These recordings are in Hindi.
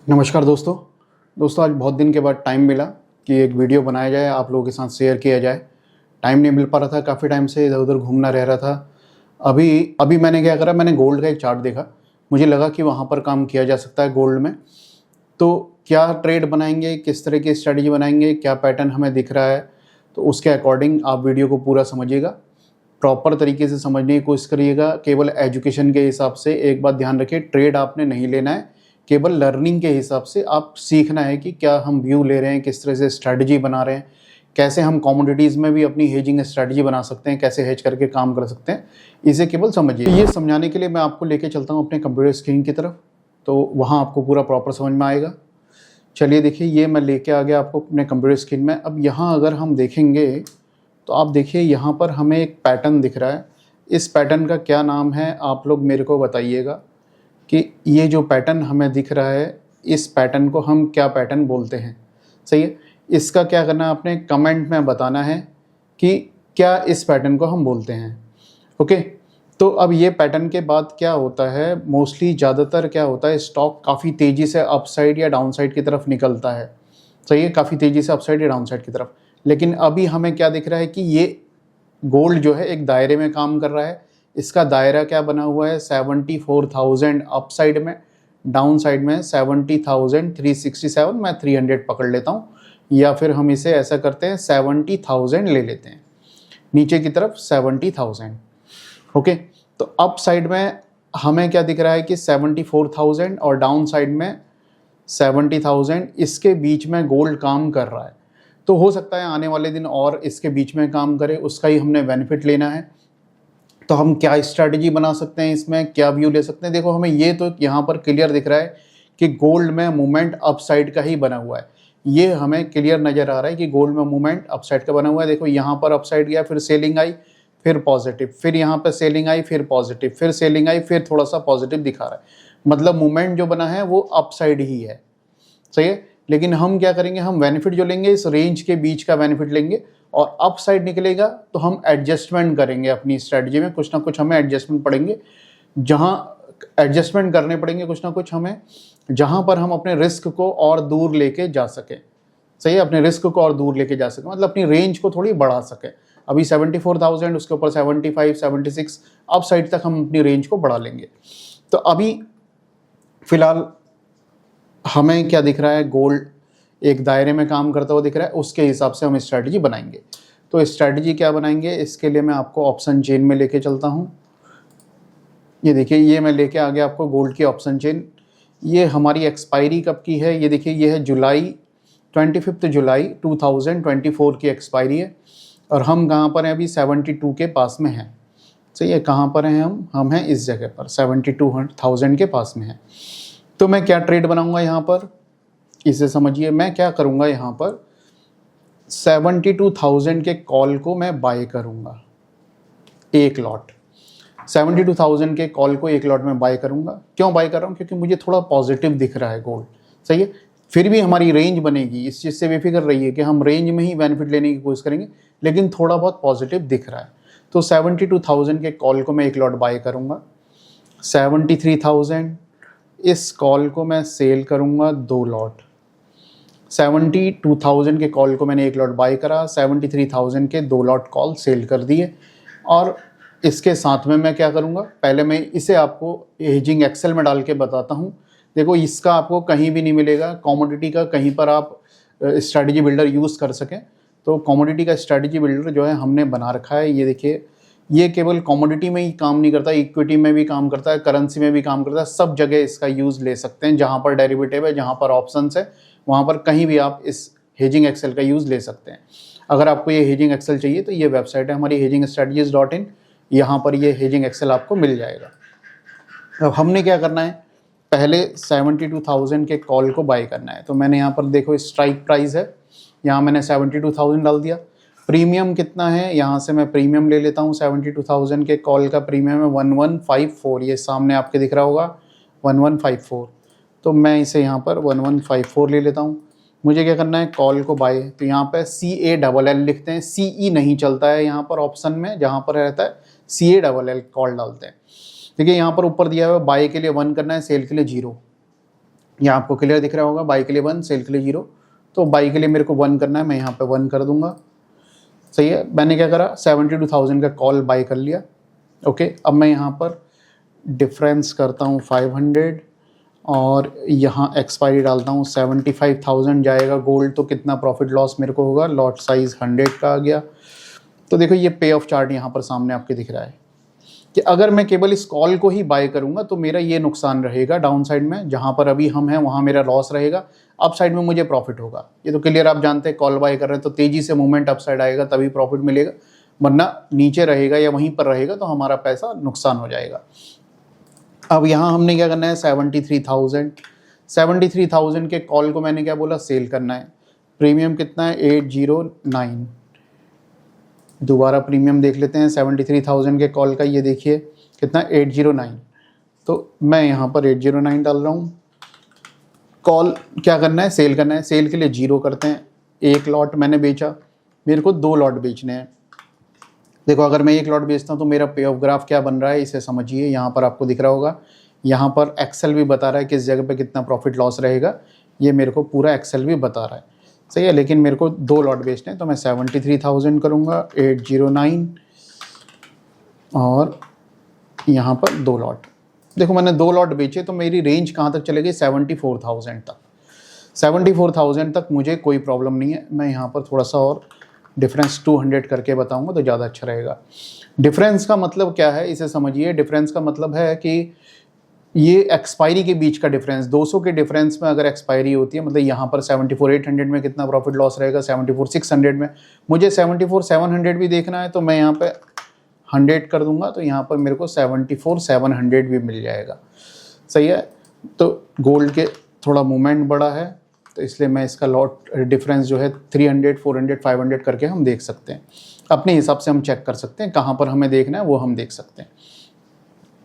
नमस्कार दोस्तों आज बहुत दिन के बाद टाइम मिला कि एक वीडियो बनाया जाए, आप लोगों के साथ शेयर किया जाए। टाइम नहीं मिल पा रहा था, काफ़ी टाइम से इधर उधर घूमना रह रहा था। अभी मैंने क्या करा, मैंने गोल्ड का एक चार्ट देखा, मुझे लगा कि वहाँ पर काम किया जा सकता है गोल्ड में। तो क्या ट्रेड बनाएंगे, किस तरह की स्ट्रैटेजी बनाएंगे, क्या पैटर्न हमें दिख रहा है, तो उसके अकॉर्डिंग आप वीडियो को पूरा समझिएगा, प्रॉपर तरीके से समझने की कोशिश करिएगा। केवल एजुकेशन के हिसाब से एक बात ध्यान रखिए, ट्रेड आपने नहीं लेना है, केवल लर्निंग के हिसाब से आप सीखना है कि क्या हम व्यू ले रहे हैं, किस तरह से स्ट्रैटेजी बना रहे हैं, कैसे हम कमोडिटीज़ में भी अपनी हेजिंग स्ट्रैटेजी बना सकते हैं, कैसे हेज करके काम कर सकते हैं, इसे केवल समझिए। ये समझाने के लिए मैं आपको लेके चलता हूँ अपने कंप्यूटर स्क्रीन की तरफ, तो वहाँ आपको पूरा प्रॉपर समझ में आएगा। चलिए देखिए, ये मैं लेके आ गया आपको अपने कंप्यूटर स्क्रीन में। अब यहाँ अगर हम देखेंगे तो आप देखिए यहाँ पर हमें एक पैटर्न दिख रहा है। इस पैटर्न का क्या नाम है आप लोग मेरे को बताइएगा कि ये जो पैटर्न हमें दिख रहा है, इस पैटर्न को हम क्या पैटर्न बोलते हैं। सही है, इसका क्या करना है, आपने कमेंट में बताना है कि क्या इस पैटर्न को हम बोलते हैं। ओके, तो अब ये पैटर्न के बाद क्या होता है, मोस्टली ज़्यादातर क्या होता है, स्टॉक काफ़ी तेज़ी से अपसाइड या डाउनसाइड की तरफ निकलता है। सही है, काफ़ी तेज़ी से अपसाइड या डाउनसाइड की तरफ। लेकिन अभी हमें क्या दिख रहा है कि ये गोल्ड जो है एक दायरे में काम कर रहा है। इसका दायरा क्या बना हुआ है, 74,000 अपसाइड में, डाउन साइड में 70,367, मैं 300 पकड़ लेता हूँ, या फिर हम इसे ऐसा करते हैं 70,000 ले लेते हैं, नीचे की तरफ 70,000। ओके, तो अप साइड में हमें क्या दिख रहा है कि 74,000 और डाउन साइड में 70,000, इसके बीच में गोल्ड काम कर रहा है। तो हो सकता है आने वाले दिन और इसके बीच में काम करे, उसका ही हमने बेनिफिट लेना है। तो हम क्या स्ट्रैटेजी बना सकते हैं, इसमें क्या व्यू ले सकते हैं। देखो, हमें ये तो यहाँ पर क्लियर दिख रहा है कि गोल्ड में मूवमेंट अपसाइड का ही बना हुआ है। ये हमें क्लियर नज़र आ रहा है कि गोल्ड में मूवमेंट अपसाइड का बना हुआ है। देखो यहाँ पर अपसाइड गया, फिर सेलिंग आई, फिर पॉजिटिव, फिर यहाँ पर सेलिंग आई, फिर पॉजिटिव, फिर सेलिंग आई, फिर थोड़ा सा पॉजिटिव दिखा रहा है। मतलब मूवमेंट जो बना है वो अपसाइड ही है। सही है, लेकिन हम क्या करेंगे, हम बेनिफिट जो लेंगे इस रेंज के बीच का बेनिफिट लेंगे, और अप साइड निकलेगा तो हम एडजस्टमेंट करेंगे अपनी स्ट्रेटजी में। कुछ ना कुछ हमें एडजस्टमेंट पड़ेंगे, जहां एडजस्टमेंट करने पड़ेंगे कुछ ना कुछ हमें, जहां पर हम अपने रिस्क को और दूर लेके जा सके। सही है, अपने रिस्क को और दूर लेके जा सके, मतलब अपनी रेंज को थोड़ी बढ़ा सके। अभी 74,000, उसके ऊपर 75, 76 अप साइड तक हम अपनी रेंज को बढ़ा लेंगे। तो अभी फिलहाल हमें क्या दिख रहा है, गोल्ड एक दायरे में काम करता हुआ दिख रहा है, उसके हिसाब से हम स्ट्रैटेजी बनाएंगे। तो स्ट्रैटेजी क्या बनाएंगे, इसके लिए मैं आपको ऑप्शन चेन में लेके चलता हूँ। ये देखिए, ये मैं लेके आ गया आपको गोल्ड की ऑप्शन चेन। ये हमारी एक्सपायरी कब की है, ये देखिए, ये है जुलाई 25 जुलाई 2024 की एक्सपायरी है, और हम कहाँ पर हैं अभी, 72 के पास में हैं। सही है, कहाँ पर हैं हम हैं इस जगह पर 72,000 के पास में हैं। तो मैं क्या ट्रेड बनाऊंगा यहाँ पर, इसे समझिए। मैं क्या करूंगा यहाँ पर, 72,000 के कॉल को मैं बाय करूंगा, एक लॉट। 72,000 के कॉल को एक लॉट में बाय करूंगा। क्यों बाय कर रहा हूँ, क्योंकि मुझे थोड़ा पॉजिटिव दिख रहा है गोल्ड। सही है, फिर भी हमारी रेंज बनेगी, इस चीज़ से बेफिक्र रहिए कि हम रेंज में ही बेनिफिट लेने की कोशिश करेंगे, लेकिन थोड़ा बहुत पॉजिटिव दिख रहा है। तो 72,000 के कॉल को मैं एक लॉट बाय करूंगा। 73,000, इस कॉल को मैं सेल करूंगा 2 लॉट। 72,000 के कॉल को मैंने एक लॉट बाय करा, 73,000 के 2 लॉट कॉल सेल कर दिए। और इसके साथ में मैं क्या करूंगा, पहले मैं इसे आपको हेजिंग एक्सेल में डाल के बताता हूं। देखो, इसका आपको कहीं भी नहीं मिलेगा, कमोडिटी का कहीं पर आप स्ट्रैटेजी बिल्डर यूज़ कर सकें। तो कमोडिटी का स्ट्रैटेजी बिल्डर जो है हमने बना रखा है। ये देखिए, ये केवल कमोडिटी में ही काम नहीं करता, इक्विटी में भी काम करता है, करेंसी में भी काम करता है, सब जगह इसका यूज़ ले सकते हैं। जहाँ पर डेरिवेटिव है, जहाँ पर ऑप्शंस है, वहाँ पर कहीं भी आप इस हेजिंग एक्सेल का यूज़ ले सकते हैं। अगर आपको ये हेजिंग एक्सेल चाहिए तो ये वेबसाइट है हमारी hedgingstrategies.in, यहाँ पर ये हेजिंग एक्सेल आपको मिल जाएगा। अब हमने क्या करना है, पहले 72,000 के कॉल को बाय करना है। तो मैंने यहाँ पर देखो स्ट्राइक प्राइस है, यहाँ मैंने 72,000 डाल दिया। प्रीमियम कितना है, यहाँ से मैं प्रीमियम ले लेता हूँ। 72,000 के कॉल का प्रीमियम है 1154, ये सामने आपके दिख रहा होगा 1154। तो मैं इसे यहाँ पर 1154 ले लेता हूँ। मुझे क्या करना है, कॉल को बाय, तो यहाँ पे CALL लिखते हैं, CE नहीं चलता है यहाँ पर ऑप्शन में, जहाँ पर रहता है CALL कॉल डालते हैं। देखिए यहाँ पर ऊपर दिया हुआ है, बाय के लिए 1 करना है, सेल के लिए 0। यहाँ आपको क्लियर दिख रहा होगा, बाई के लिए 1, सेल के लिए 0। तो बाई के लिए मेरे को 1 करना है, मैं यहाँ पे 1 कर दूंगा। सही है, मैंने क्या करा 72,000 का कॉल बाई कर लिया। ओके, अब मैं यहाँ पर डिफरेंस करता हूँ 500 और यहाँ एक्सपायरी डालता हूँ 75,000 जाएगा गोल्ड। तो कितना प्रॉफिट लॉस मेरे को होगा, लॉट साइज 100 का आ गया। तो देखो ये पे ऑफ चार्ट यहाँ पर सामने आपके दिख रहा है कि अगर मैं केवल इस कॉल को ही बाय करूंगा तो मेरा ये नुकसान रहेगा डाउन साइड में, जहां पर अभी हम हैं वहां मेरा लॉस रहेगा, अप साइड में मुझे प्रॉफिट होगा। ये तो क्लियर आप जानते हैं, कॉल बाय कर रहे हैं तो तेजी से मूवमेंट अप साइड आएगा तभी प्रॉफिट मिलेगा, वरना नीचे रहेगा या वहीं पर रहेगा तो हमारा पैसा नुकसान हो जाएगा। अब यहाँ हमने क्या करना है 73,000 के कॉल को मैंने क्या बोला, सेल करना है। प्रीमियम कितना है 809। दोबारा प्रीमियम देख लेते हैं 73,000 के कॉल का, ये देखिए कितना 809। तो मैं यहाँ पर 809 डाल रहा हूँ। कॉल क्या करना है, सेल करना है। सेल के लिए 0 करते हैं। एक लॉट मैंने बेचा, मेरे को 2 लॉट बेचने हैं। देखो अगर मैं एक लॉट बेचता हूँ तो मेरा पे ऑफ ग्राफ क्या बन रहा है, इसे समझिए। यहाँ पर आपको दिख रहा होगा, यहाँ पर एक्सेल भी बता रहा है किस जगह पे कितना प्रॉफिट लॉस रहेगा, ये मेरे को पूरा एक्सेल भी बता रहा है। सही है, लेकिन मेरे को 2 लॉट बेचने हैं तो मैं 73,000 करूँगा, 809 और यहाँ पर 2 लॉट। देखो मैंने 2 लॉट बेचे तो मेरी रेंज कहाँ तक चलेगी, 74,000 तक। 74,000 तक मुझे कोई प्रॉब्लम नहीं है। मैं यहाँ पर थोड़ा सा और डिफरेंस 200 करके बताऊंगा तो ज़्यादा अच्छा रहेगा। डिफरेंस का मतलब क्या है, इसे समझिए। डिफरेंस का मतलब है कि ये एक्सपायरी के बीच का डिफरेंस, 200 के डिफरेंस में अगर एक्सपायरी होती है, मतलब यहाँ पर 74,800 में कितना प्रॉफिट लॉस रहेगा, 74,600 में। मुझे 74,700 भी देखना है तो मैं यहाँ पे 100 कर दूंगा तो यहाँ पर मेरे को 74,700 भी मिल जाएगा। सही है, तो गोल्ड के थोड़ा मूवमेंट बड़ा है तो इसलिए मैं इसका लॉट डिफरेंस जो है 300, 400, 500 करके हम देख सकते हैं। अपने हिसाब से हम चेक कर सकते हैं, कहाँ पर हमें देखना है वो हम देख सकते हैं।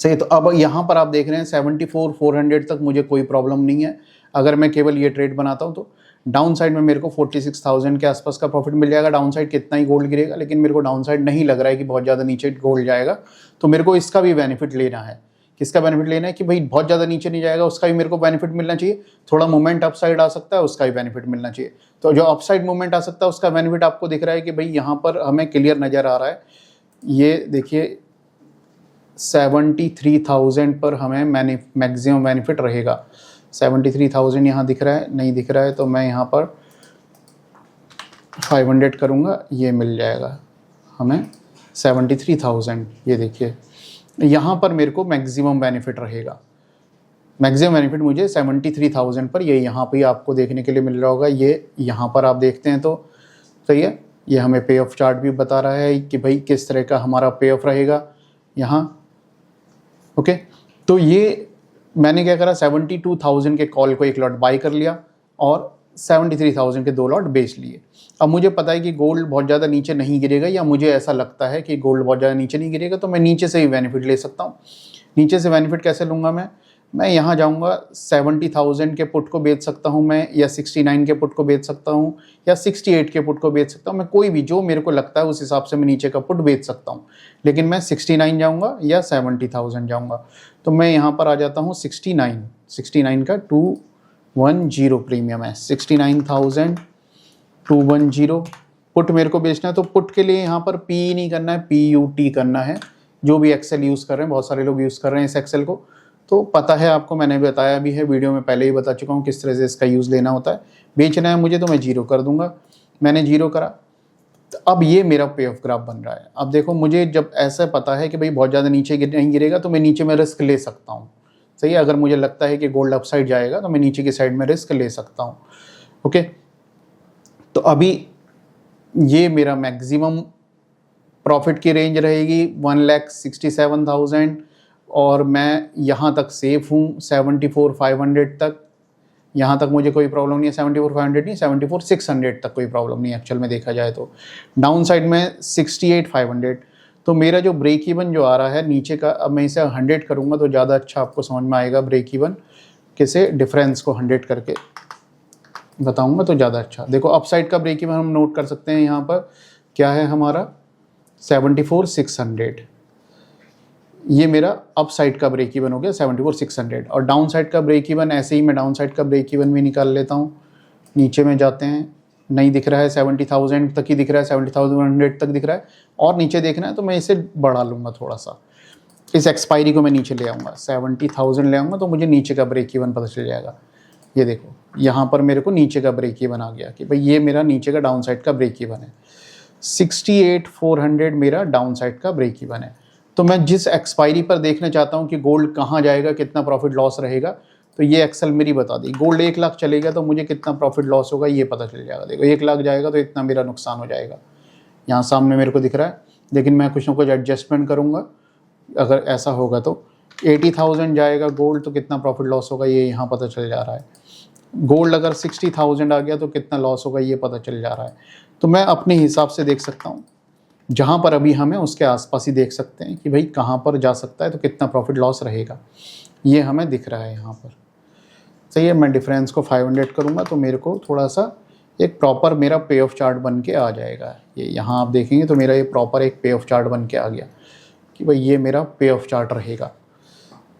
सही, तो अब यहाँ पर आप देख रहे हैं 74,400 तक मुझे कोई प्रॉब्लम नहीं है। अगर मैं केवल ये ट्रेड बनाता हूँ तो डाउन साइड में मेरे को 46,000 के आसपास का प्रॉफिट मिल जाएगा। डाउन साइड कितना ही गोल्ड गिरेगा, लेकिन मेरे को डाउन साइड नहीं लग रहा है कि बहुत ज़्यादा नीचे गोल्ड जाएगा, तो मेरे को इसका भी बेनिफिट लेना है। किसका बेनिफिट लेना है कि भाई बहुत ज़्यादा नीचे नहीं जाएगा, उसका भी मेरे को बेनिफिट मिलना चाहिए। थोड़ा मूवमेंट अप साइड आ सकता है, उसका भी बेनिफिट मिलना चाहिए। तो जो अप साइड मूवमेंट आ सकता है उसका बेनिफिट आपको दिख रहा है कि भाई यहाँ पर हमें क्लियर नज़र आ रहा है। ये देखिए 73,000 पर हमें मैक्सिमम बेनिफिट रहेगा। 73,000 यहाँ दिख रहा है, नहीं दिख रहा है तो मैं यहाँ पर 500 करूँगा, ये मिल जाएगा हमें 73,000। ये देखिए यहाँ पर मेरे को मैक्सिमम बेनिफिट रहेगा। मैक्सिमम बेनिफिट मुझे 73,000 पर, ये यहाँ पे आपको देखने के लिए मिल रहा होगा। ये यहाँ पर आप देखते हैं तो सही है, ये हमें पे ऑफ चार्ट भी बता रहा है कि भाई किस तरह का हमारा पे ऑफ रहेगा यहाँ। ओके, तो ये मैंने क्या करा 72,000 के कॉल को एक लॉट बाई कर लिया और 73,000 के 2 लॉट बेच लिए। अब मुझे पता है कि गोल्ड बहुत ज़्यादा नीचे नहीं गिरेगा, या मुझे ऐसा लगता है कि गोल्ड बहुत ज़्यादा नीचे नहीं गिरेगा, तो मैं नीचे से भी बेनिफिट ले सकता हूँ। नीचे से बेनिफिट कैसे लूँगा मैं यहाँ जाऊँगा 70,000 के पुट को बेच सकता हूँ मैं, या 69 के पुट को बेच सकता हूँ, या 68 के पुट को बेच सकता हूँ। मैं कोई भी जो मेरे को लगता है उस हिसाब से मैं नीचे का पुट बेच सकता हूँ, लेकिन मैं 69 जाऊँगा या 70,000 जाऊँगा। तो मैं यहाँ पर आ जाता हूँ 69 का 210 प्रीमियम है, 69,210 पुट मेरे को बेचना है। तो पुट के लिए यहाँ पर पी नहीं करना है, PUT करना है। जो भी एक्सेल यूज़ कर रहे हैं, बहुत सारे लोग यूज़ कर रहे हैं इस एक्सेल को, तो पता है आपको, मैंने बताया भी है, वीडियो में पहले ही बता चुका हूँ किस तरह से इसका यूज़ लेना होता है। बेचना है मुझे तो मैं 0 कर दूंगा, मैंने 0 करा। तो अब ये मेरा पे ऑफ ग्राफ बन रहा है। अब देखो मुझे जब ऐसा पता है कि भाई बहुत ज़्यादा नीचे नहीं गिरेगा तो मैं नीचे में रिस्क ले सकता हूँ। सही है, अगर मुझे लगता है कि गोल्ड अपसाइड जाएगा तो मैं नीचे की साइड में रिस्क ले सकता हूँ। ओके, तो अभी ये मेरा मैक्सिमम प्रॉफिट की रेंज रहेगी 1,67,000 और मैं यहाँ तक सेफ हूँ 74,500 तक। यहाँ तक मुझे कोई प्रॉब्लम नहीं है, 74,500 नहीं, 74,600 तक कोई प्रॉब्लम नहीं है एक्चुअल में देखा जाए तो। डाउन साइड में 68,500। तो मेरा जो ब्रेक इवन जो आ रहा है नीचे का, अब मैं इसे 100 करूँगा तो ज़्यादा अच्छा आपको समझ में आएगा। ब्रेक इवन कैसे, डिफरेंस को 100 करके बताऊँगा तो ज़्यादा अच्छा। देखो अपसाइड का ब्रेक इवन हम नोट कर सकते हैं, यहाँ पर क्या है हमारा 74,600। ये मेरा अप साइड का ब्रेक इवन हो गया 74,600 और डाउन साइड का ब्रेक इवन ऐसे ही मैं डाउन साइड का ब्रेक इवन भी निकाल लेता हूँ। नीचे में जाते हैं, नहीं दिख रहा है, 70,000 तक ही दिख रहा है, 70,100 तक दिख रहा है और नीचे देखना है तो मैं इसे बढ़ा लूँगा थोड़ा सा, इस एक्सपायरी को मैं नीचे ले आऊँगा, 70,000 ले आऊँगा तो मुझे नीचे का ब्रेक इवन पता चल जाएगा। ये देखो यहाँ पर मेरे को नीचे का ब्रेक इवन आ गया कि भाई ये मेरा नीचे का डाउन साइड का ब्रेक इवन है। 68,400 मेरा डाउन साइड का ब्रेक इवन है। तो मैं जिस एक्सपायरी पर देखना चाहता हूँ कि गोल्ड कहाँ जाएगा, कितना प्रॉफिट लॉस रहेगा, तो ये एक्सेल मेरी बता दी। गोल्ड 1 लाख चलेगा तो मुझे कितना प्रॉफिट लॉस होगा ये पता चल जाएगा। देखो 1 लाख जाएगा तो इतना मेरा नुकसान हो जाएगा, यहाँ सामने मेरे को दिख रहा है, लेकिन मैं कुछ ना कुछ एडजस्टमेंट करूँगा। अगर ऐसा होगा तो 80,000 जाएगा गोल्ड तो कितना प्रॉफिट लॉस होगा ये यहाँ पता चल जा रहा है। गोल्ड अगर 60,000 आ गया तो कितना लॉस होगा ये पता चल जा रहा है। तो मैं अपने हिसाब से देख सकता हूँ, जहाँ पर अभी हमें उसके आसपास ही देख सकते हैं कि भाई कहाँ पर जा सकता है तो कितना प्रॉफिट लॉस रहेगा, ये हमें दिख रहा है यहाँ पर। सही है, मैं डिफरेंस को 500 करूँगा तो मेरे को थोड़ा सा एक प्रॉपर मेरा पे ऑफ चार्ट बन के आ जाएगा। ये यहाँ आप देखेंगे तो मेरा ये प्रॉपर एक पे ऑफ चार्ट बन के आ गया कि भाई ये मेरा पे ऑफ चार्ट रहेगा।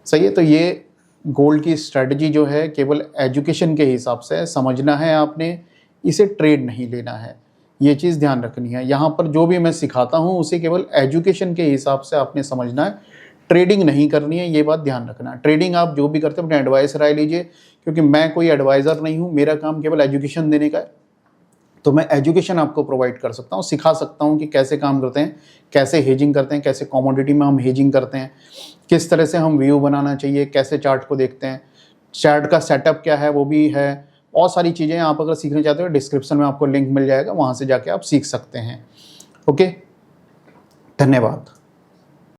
सही है, तो ये गोल्ड की स्ट्रेटजी जो है केवल एजुकेशन के हिसाब से समझना है आपने, इसे ट्रेड नहीं लेना है, ये चीज़ ध्यान रखनी है। यहाँ पर जो भी मैं सिखाता हूँ उसे केवल एजुकेशन के हिसाब से आपने समझना है, ट्रेडिंग नहीं करनी है, ये बात ध्यान रखना। ट्रेडिंग आप जो भी करते हैं अपने एडवाइस राय लीजिए, क्योंकि मैं कोई एडवाइज़र नहीं हूँ, मेरा काम केवल एजुकेशन देने का है। तो मैं एजुकेशन आपको प्रोवाइड कर सकता हूँ, सिखा सकता हूँ कि कैसे काम करते हैं, कैसे हेजिंग करते हैं, कैसे कमोडिटी में हम हेजिंग करते हैं, किस तरह से हम व्यू बनाना चाहिए, कैसे चार्ट को देखते हैं, चार्ट का सेटअप क्या है वो भी है। बहुत सारी चीज़ें आप अगर सीखना चाहते हो डिस्क्रिप्शन में आपको लिंक मिल जाएगा, वहाँ से जाके आप सीख सकते हैं। ओके, धन्यवाद।